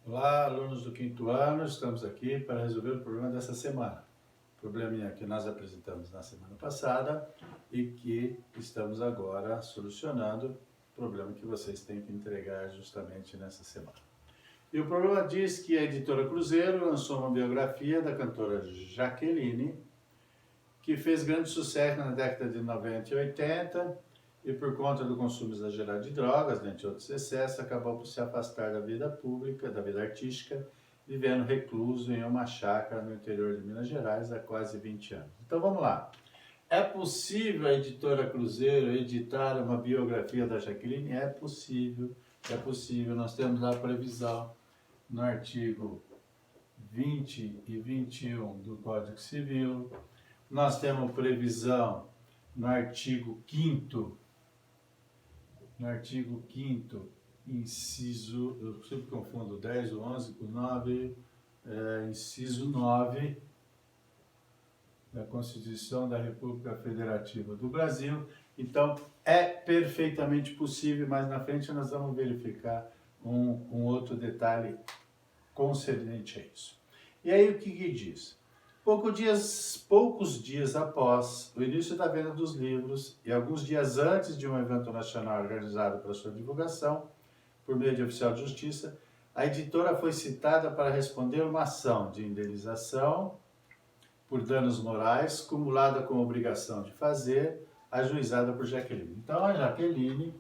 Olá, alunos do quinto ano, estamos aqui para resolver o problema dessa semana. Probleminha que nós apresentamos na semana passada e que estamos agora solucionando, problema que vocês têm que entregar justamente nessa semana. E o problema diz que a editora Cruzeiro lançou uma biografia da cantora Jaqueline, que fez grande sucesso na década de 90 e 80, e por conta do consumo exagerado de drogas, dentre outros excessos, acabou por se afastar da vida pública, da vida artística, vivendo recluso em uma chácara no interior de Minas Gerais há quase 20 anos. Então vamos lá. É possível a editora Cruzeiro editar uma biografia da Jaqueline? É possível, é possível. Nós temos lá a previsão no artigo 20 e 21 do Código Civil. Nós temos previsão no artigo 5º, inciso, eu sempre confundo 10 ou 11 com 9, inciso 9 da Constituição da República Federativa do Brasil. Então, é perfeitamente possível, mas na frente nós vamos verificar um outro detalhe concernente a isso. E aí o que diz? Poucos dias após o início da venda dos livros e alguns dias antes de um evento nacional organizado para sua divulgação, por meio de oficial de justiça, a editora foi citada para responder uma ação de indenização por danos morais, cumulada com a obrigação de fazer, ajuizada por Jaqueline. Então, a Jaqueline,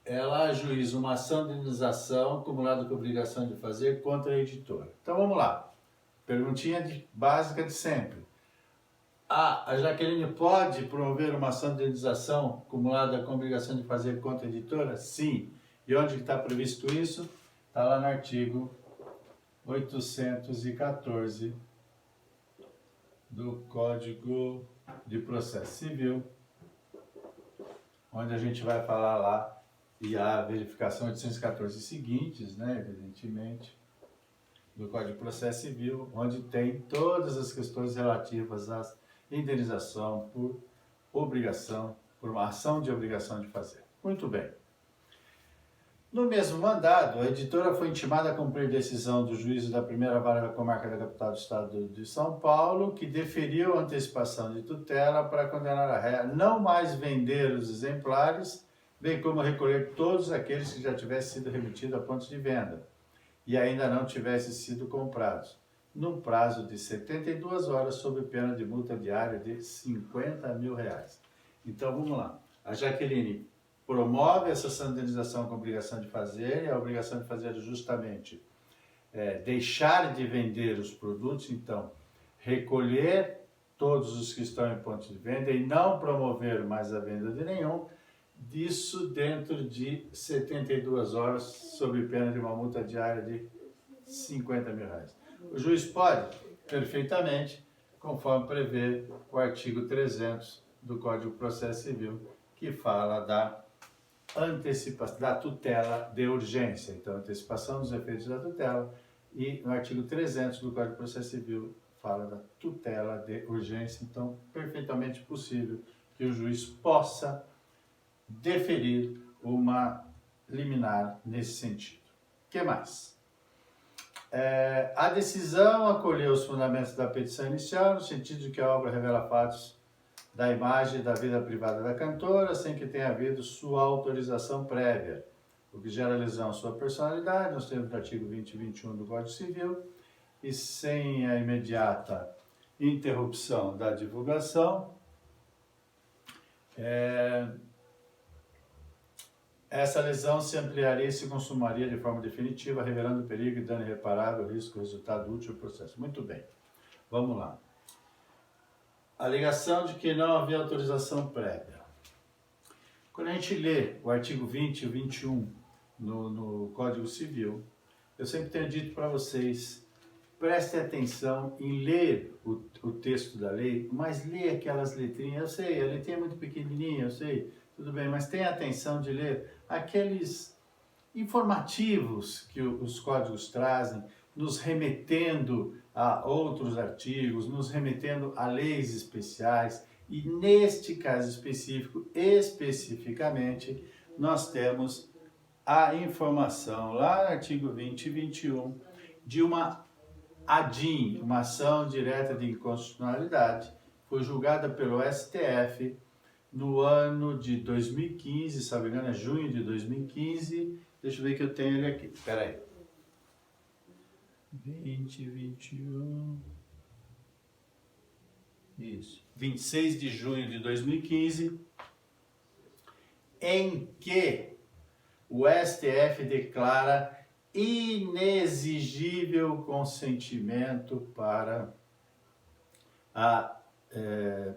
ela ajuiza uma ação de indenização cumulada com a obrigação de fazer contra a editora. Então, vamos lá. Perguntinha básica de sempre. A Jaqueline pode promover uma ação de indenização acumulada com a obrigação de fazer contra a editora? Sim. E onde está previsto isso? Está lá no artigo 814 do Código de Processo Civil, onde a gente vai falar lá, e a verificação 814 seguintes, né, evidentemente, do Código de Processo Civil, onde tem todas as questões relativas à indenização por obrigação, por uma ação de obrigação de fazer. Muito bem. No mesmo mandado, a editora foi intimada a cumprir decisão do juízo da primeira vara da comarca da capital do estado de São Paulo, que deferiu a antecipação de tutela para condenar a ré a não mais vender os exemplares, bem como recolher todos aqueles que já tivessem sido remetidos a pontos de venda e ainda não tivessem sido comprados, num prazo de 72 horas, sob pena de multa diária de R$50 mil. Então, vamos lá. A Jaqueline promove essa indenização com a obrigação de fazer, e a obrigação de fazer é justamente deixar de vender os produtos, então, recolher todos os que estão em pontos de venda e não promover mais a venda de nenhum, disso dentro de 72 horas, sob pena de uma multa diária de R$50 mil. O juiz pode? Perfeitamente, conforme prevê o artigo 300 do Código de Processo Civil, que fala da antecipação, da tutela de urgência. Então, antecipação dos efeitos da tutela, e no artigo 300 do Código de Processo Civil fala da tutela de urgência. Então, perfeitamente possível que o juiz possa deferir uma liminar nesse sentido. O que mais? A decisão acolheu os fundamentos da petição inicial, no sentido de que a obra revela fatos da imagem e da vida privada da cantora, sem que tenha havido sua autorização prévia, o que gera lesão à sua personalidade, nos termos do artigo 20 e 21 do Código Civil, e sem a imediata interrupção da divulgação, essa lesão se ampliaria e se consumaria de forma definitiva, revelando perigo e dano irreparável, risco, resultado útil do processo. Muito bem, vamos lá. Alegação de que não havia autorização prévia. Quando a gente lê o artigo 20 e 21 no Código Civil, eu sempre tenho dito para vocês, prestem atenção em ler o texto da lei, mas lê aquelas letrinhas. Eu sei, a letrinha é muito pequenininha, eu sei, tudo bem, mas tenha atenção de ler aqueles informativos que os códigos trazem, nos remetendo a outros artigos, nos remetendo a leis especiais, e neste caso específico, especificamente, nós temos a informação lá no artigo 20 e 21 de uma ADIM, uma ação direta de inconstitucionalidade, foi julgada pelo STF no ano de 2015, se não me engano é junho de 2015, deixa eu ver que eu tenho ele aqui, espera aí. 20, 21, isso, 26 de junho de 2015, em que o STF declara inexigível consentimento para a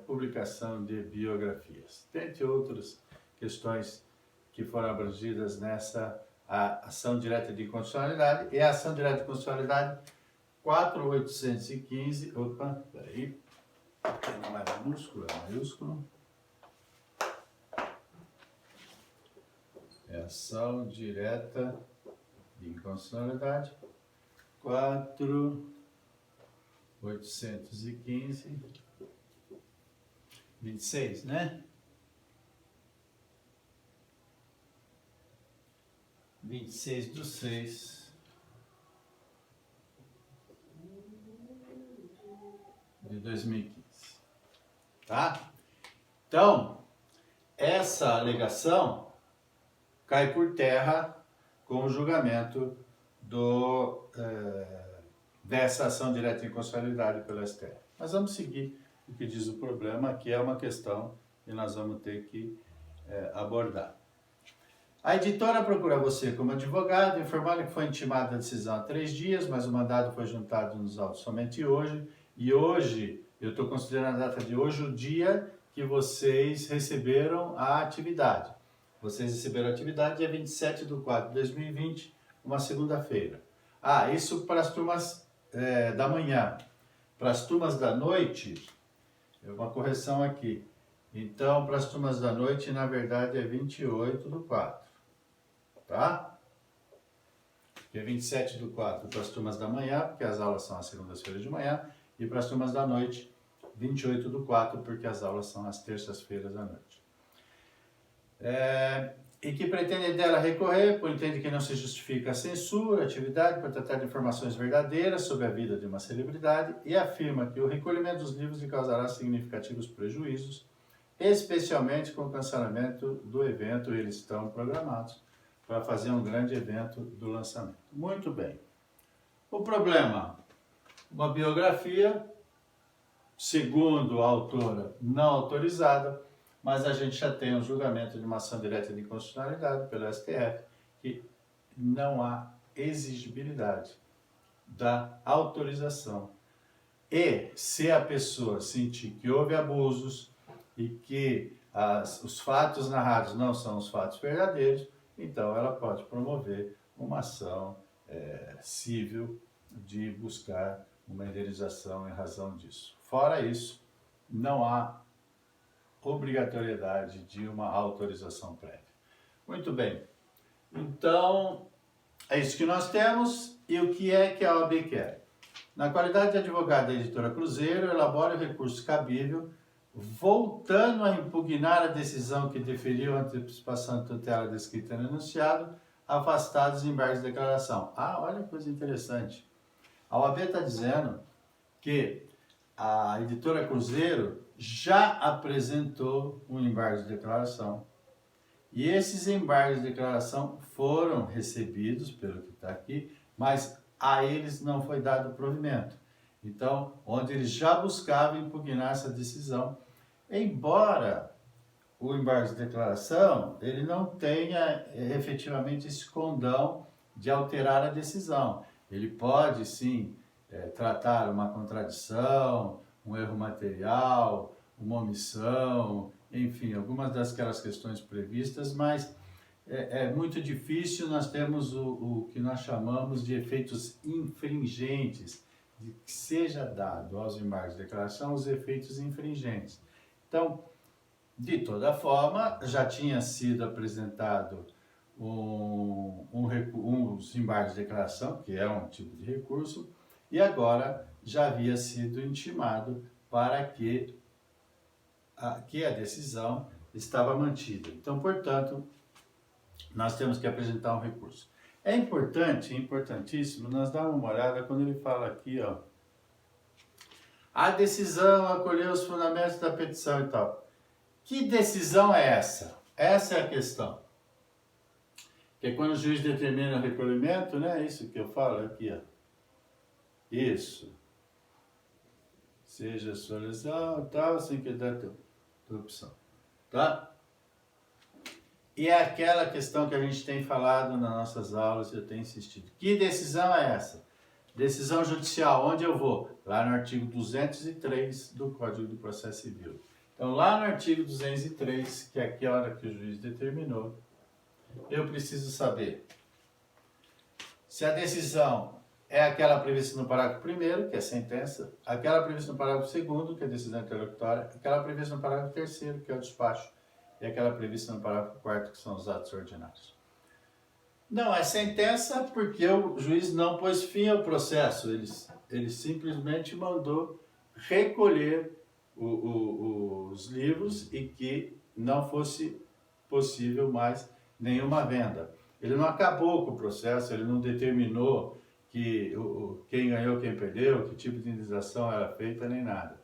publicação de biografias. Dentre outras questões que foram abrangidas nessa ação direta de inconstitucionalidade, e a ação direta de constitucionalidade 4815, opa, peraí, não é minúsculo, é maiúsculo. É ação direta de inconstitucionalidade 4815 26, né? 26/6 de 2015, tá? Então, essa alegação cai por terra com o julgamento dessa ação direta de inconstitucionalidade pelo STF. Mas vamos seguir o que diz o problema, que é uma questão que nós vamos ter que abordar. A editora procura você como advogado, informando que foi intimada a decisão há 3 dias, mas o mandado foi juntado nos autos somente hoje. E hoje, eu estou considerando a data de hoje o dia que vocês receberam a atividade. Vocês receberam a atividade dia 27/4/2020, uma segunda-feira. Isso para as turmas da manhã. Para as turmas da noite, uma correção aqui. Então, para as turmas da noite, na verdade, é 28/4. Tá? Dia 27/4 para as turmas da manhã, porque as aulas são às segundas-feiras de manhã. E para as turmas da noite, 28/4, porque as aulas são às terças-feiras à noite. E que pretende dela recorrer, por entende que não se justifica a censura, a atividade para tratar de informações verdadeiras sobre a vida de uma celebridade e afirma que o recolhimento dos livros lhe causará significativos prejuízos, especialmente com o cancelamento do evento. Eles estão programados para fazer um grande evento do lançamento. Muito bem. O problema, uma biografia, segundo a autora, não autorizada, mas a gente já tem um julgamento de uma ação direta de inconstitucionalidade pelo STF, que não há exigibilidade da autorização. E se a pessoa sentir que houve abusos e que os fatos narrados não são os fatos verdadeiros, então ela pode promover uma ação civil de buscar uma indenização em razão disso. Fora isso, não há obrigatoriedade de uma autorização prévia. Muito bem. Então, é isso que nós temos. E o que é que a OAB quer? Na qualidade de advogado da editora Cruzeiro, elabora o recurso cabível, voltando a impugnar a decisão que deferiu a antecipação de tutela descrita no enunciado, afastados os embargos de declaração. Olha que coisa interessante. A OAB está dizendo que a editora Cruzeiro já apresentou um embargo de declaração. E esses embargos de declaração foram recebidos, pelo que está aqui, mas a eles não foi dado provimento. Então, onde eles já buscavam impugnar essa decisão, embora o embargo de declaração ele não tenha efetivamente esse condão de alterar a decisão. Ele pode, sim, tratar uma contradição, um erro material, uma omissão, enfim, algumas daquelas questões previstas, mas é muito difícil. Nós temos o que nós chamamos de efeitos infringentes, de que seja dado aos embargos de declaração os efeitos infringentes. Então, de toda forma, já tinha sido apresentado os embargos de declaração, que é um tipo de recurso, e agora já havia sido intimado para que a decisão estava mantida. Então, portanto, nós temos que apresentar um recurso. É importante, importantíssimo, nós darmos uma olhada quando ele fala aqui, ó, a decisão acolheu os fundamentos da petição e tal. Que decisão é essa? Essa é a questão. Que é quando o juiz determina o recolhimento, né? Isso que eu falo aqui, ó. Isso. Seja a sua lesão e tal, sem que dê a tua opção. Tá? E é aquela questão que a gente tem falado nas nossas aulas, eu tenho insistido. Que decisão é essa? Decisão judicial, onde eu vou? Lá no artigo 203 do Código do Processo Civil. Então, lá no artigo 203, que é aqui a hora que o juiz determinou, eu preciso saber se a decisão é aquela prevista no parágrafo 1º, que é a sentença, aquela prevista no parágrafo 2º, que é a decisão interlocutória, aquela prevista no parágrafo 3º, que é o despacho, e aquela prevista no parágrafo 4º, que são os atos ordinários. Não é sentença porque o juiz não pôs fim ao processo, ele simplesmente mandou recolher os livros e que não fosse possível mais nenhuma venda. Ele não acabou com o processo, ele não determinou que quem ganhou, quem perdeu, que tipo de indenização era feita, nem nada.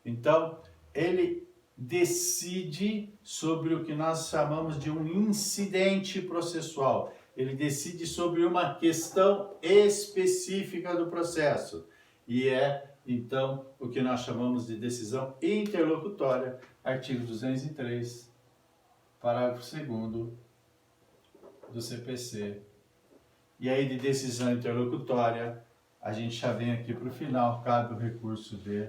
Então, ele decide sobre o que nós chamamos de um incidente processual. Ele decide sobre uma questão específica do processo. E é, então, o que nós chamamos de decisão interlocutória, artigo 203, parágrafo 2º do CPC. E aí, de decisão interlocutória, a gente já vem aqui para o final, cabe o recurso de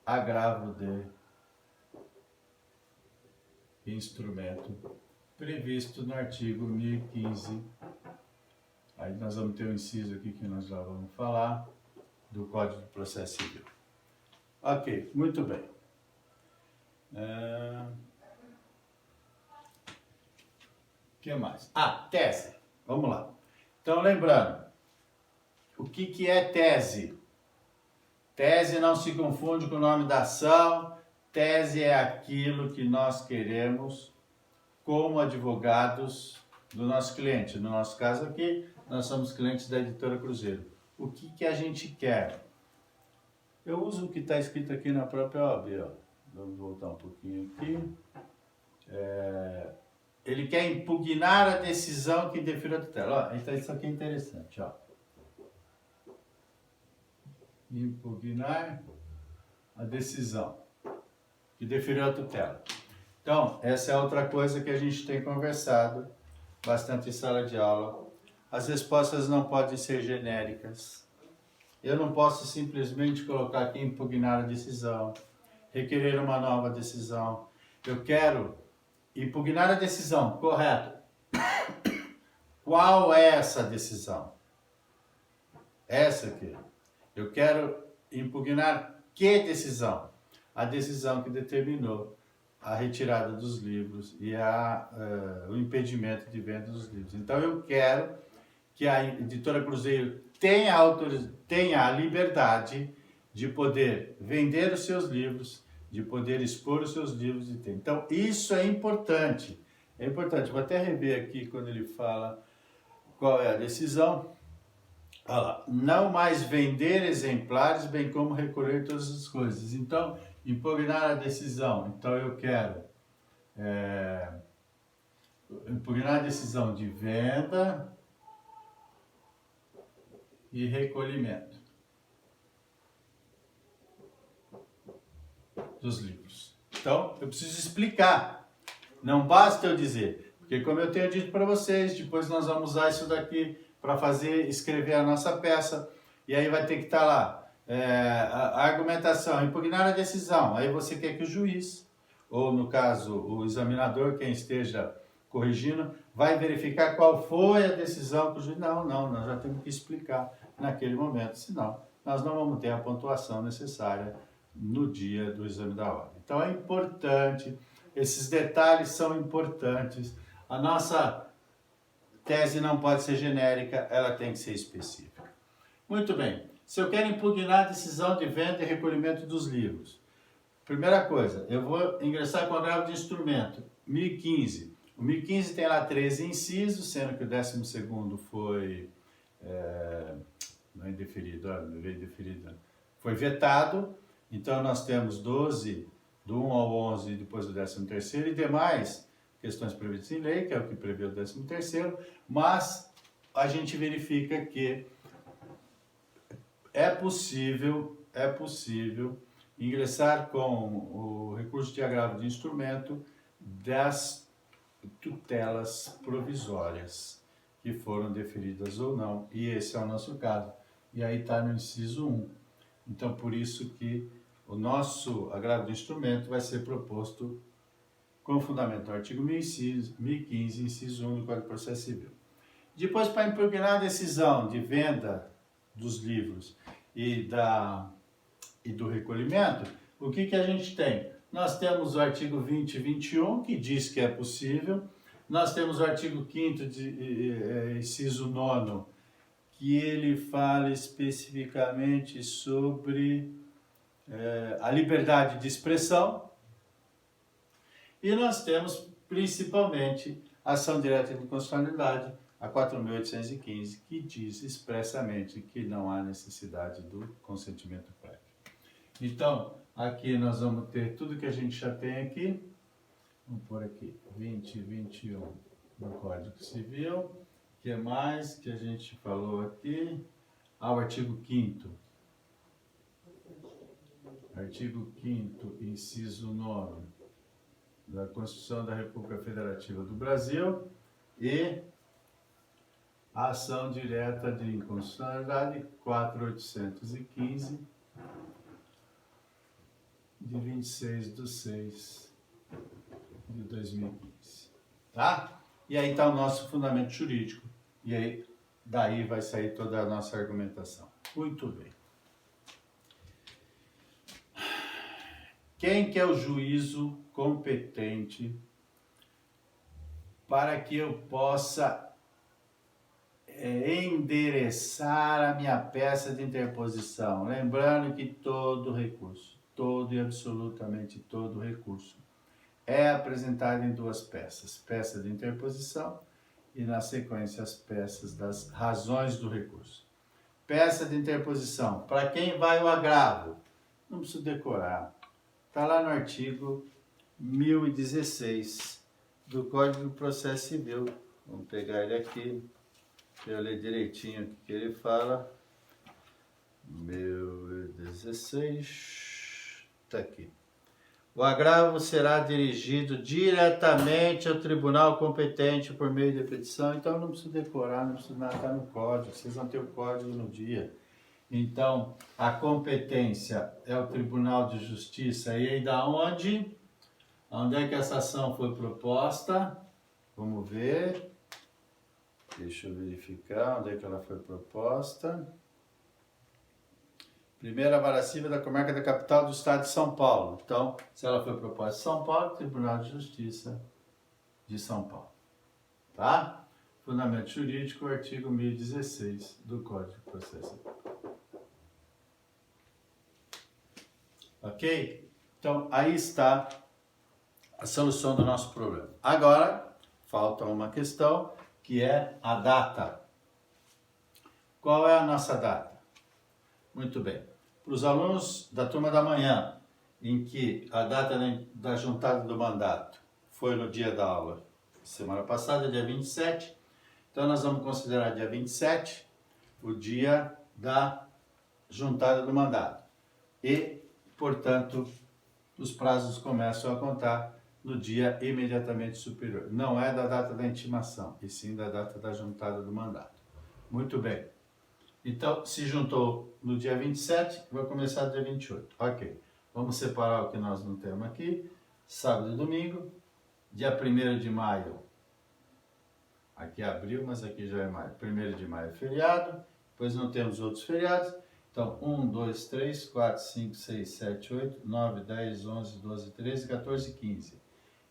agravo de instrumento previsto no artigo 1015. Aí nós vamos ter um inciso aqui que nós já vamos falar do Código de Processo Civil. Ok, muito bem. O que mais? Tese. Vamos lá. Então, lembrando, o que é tese? Tese não se confunde com o nome da ação. Tese é aquilo que nós queremos como advogados do nosso cliente. No nosso caso aqui, nós somos clientes da Editora Cruzeiro. O que a gente quer? Eu uso o que está escrito aqui na própria OAB. Ó. Vamos voltar um pouquinho aqui. Ele quer impugnar a decisão que deferiu a tutela. Ó, então isso aqui é interessante. Ó. Impugnar a decisão que deferiu a tutela. Então, essa é outra coisa que a gente tem conversado bastante em sala de aula. As respostas não podem ser genéricas. Eu não posso simplesmente colocar aqui impugnar a decisão, requerer uma nova decisão. Eu quero impugnar a decisão, correto. Qual é essa decisão? Essa aqui. Eu quero impugnar que decisão? A decisão que determinou a retirada dos livros e o impedimento de venda dos livros. Então eu quero que a Editora Cruzeiro tenha a liberdade de poder vender os seus livros, de poder expor os seus livros. Então isso é importante. É importante. Vou até rever aqui quando ele fala qual é a decisão. Olha lá, não mais vender exemplares, bem como recolher todas as coisas. Então, impugnar a decisão. Então, eu quero impugnar a decisão de venda e recolhimento dos livros. Então, eu preciso explicar. Não basta eu dizer. Porque, como eu tenho dito para vocês, depois nós vamos usar isso daqui para escrever a nossa peça, e aí vai ter que estar lá, a argumentação, impugnar a decisão, aí você quer que o juiz, ou no caso o examinador, quem esteja corrigindo, vai verificar qual foi a decisão que o juiz, não, nós já temos que explicar naquele momento, senão nós não vamos ter a pontuação necessária no dia do exame da ordem. Então é importante, esses detalhes são importantes, a nossa tese não pode ser genérica, ela tem que ser específica. Muito bem, se eu quero impugnar a decisão de venda e recolhimento dos livros, primeira coisa, eu vou ingressar com agravo de instrumento, 1015. O 1015 tem lá 13 incisos, sendo que o 12º foi, não é indeferido, veio indeferido, foi vetado. Então nós temos 12, do 1 ao 11 e depois o 13º e demais questões previstas em lei, que é o que prevê o 13º, mas a gente verifica que é possível ingressar com o recurso de agravo de instrumento das tutelas provisórias que foram deferidas ou não, e esse é o nosso caso. E aí está no inciso 1. Então, por isso que o nosso agravo de instrumento vai ser proposto com fundamento no artigo 1015, inciso 1 do Código de Processo Civil. Depois, para impugnar a decisão de venda dos livros e do recolhimento, o que a gente tem? Nós temos o artigo 20 e 21, que diz que é possível. Nós temos o artigo 5º, inciso 9º, que ele fala especificamente sobre a liberdade de expressão. E nós temos, principalmente, a ação direta de inconstitucionalidade, a 4.815, que diz expressamente que não há necessidade do consentimento prévio. Então, aqui nós vamos ter tudo que a gente já tem aqui. Vamos pôr aqui 20 e 21 no Código Civil. O que mais que a gente falou aqui? O artigo 5º. Artigo 5º, inciso 9 da Constituição da República Federativa do Brasil e a ação direta de inconstitucionalidade 4.815 de 26/6/2015, tá? E aí está o nosso fundamento jurídico, e aí daí vai sair toda a nossa argumentação. Muito bem. Quem que é o juízo competente para que eu possa endereçar a minha peça de interposição? Lembrando que todo recurso, todo e absolutamente todo recurso, é apresentado em duas peças: peça de interposição e, na sequência, as peças das razões do recurso. Peça de interposição. Para quem vai o agravo? Não preciso decorar. Está lá no artigo 1016 do Código de Processo Civil. Vamos pegar ele aqui, para eu ler direitinho o que ele fala. 1016, está aqui. O agravo será dirigido diretamente ao tribunal competente por meio de petição. Então, não precisa decorar, não precisa nada, está no código. Vocês vão ter o código no dia. Então, a competência é o Tribunal de Justiça. E aí, da onde? Onde é que essa ação foi proposta? Vamos ver. Deixa eu verificar onde é que ela foi proposta. Primeira Vara Civil da Comarca da Capital do Estado de São Paulo. Então, se ela foi proposta em São Paulo, Tribunal de Justiça de São Paulo. Tá? Fundamento jurídico, artigo 1016 do Código de Processo Civil. Ok? Então, aí está a solução do nosso problema. Agora, falta uma questão, que é a data. Qual é a nossa data? Muito bem. Para os alunos da turma da manhã, em que a data da juntada do mandato foi no dia da aula semana passada, dia 27, então nós vamos considerar dia 27 o dia da juntada do mandato. E, portanto, os prazos começam a contar no dia imediatamente superior. Não é da data da intimação, e sim da data da juntada do mandato. Muito bem. Então, se juntou no dia 27, vai começar no dia 28. Ok. Vamos separar o que nós não temos aqui. Sábado e domingo. Dia 1º de maio. Aqui é abril, mas aqui já é maio. 1º de maio é feriado. Depois não temos outros feriados. Então, 1, 2, 3, 4, 5, 6, 7, 8, 9, 10, 11, 12, 13, 14, 15.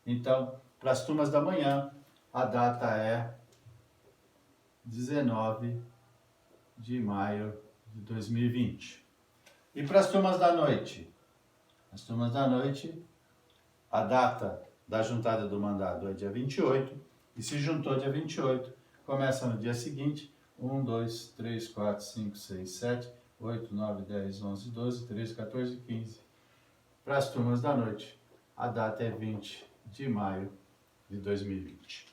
Então, para as turmas da manhã, a data é 19 de maio de 2020. E para as turmas da noite? As turmas da noite, a data da juntada do mandado é dia 28, e se juntou dia 28, começa no dia seguinte, 1, 2, 3, 4, 5, 6, 7, 8, 9, 10, 11, 12, 13, 14, 15. Para as turmas da noite, a data é 20 de maio de 2020.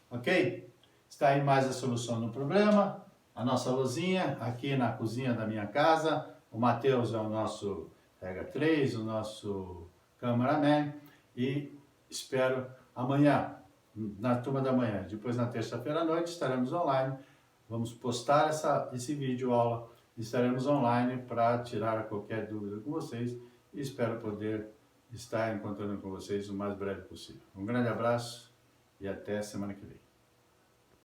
Ok? Está aí mais a solução do problema, a nossa luzinha aqui na cozinha da minha casa. O Matheus é o nosso Regra 3, o nosso cameraman, e espero amanhã, na turma da manhã. Depois, na terça-feira à noite, estaremos online. Vamos postar esse vídeo aula. Estaremos online para tirar qualquer dúvida com vocês e espero poder estar encontrando com vocês o mais breve possível. Um grande abraço e até semana que vem.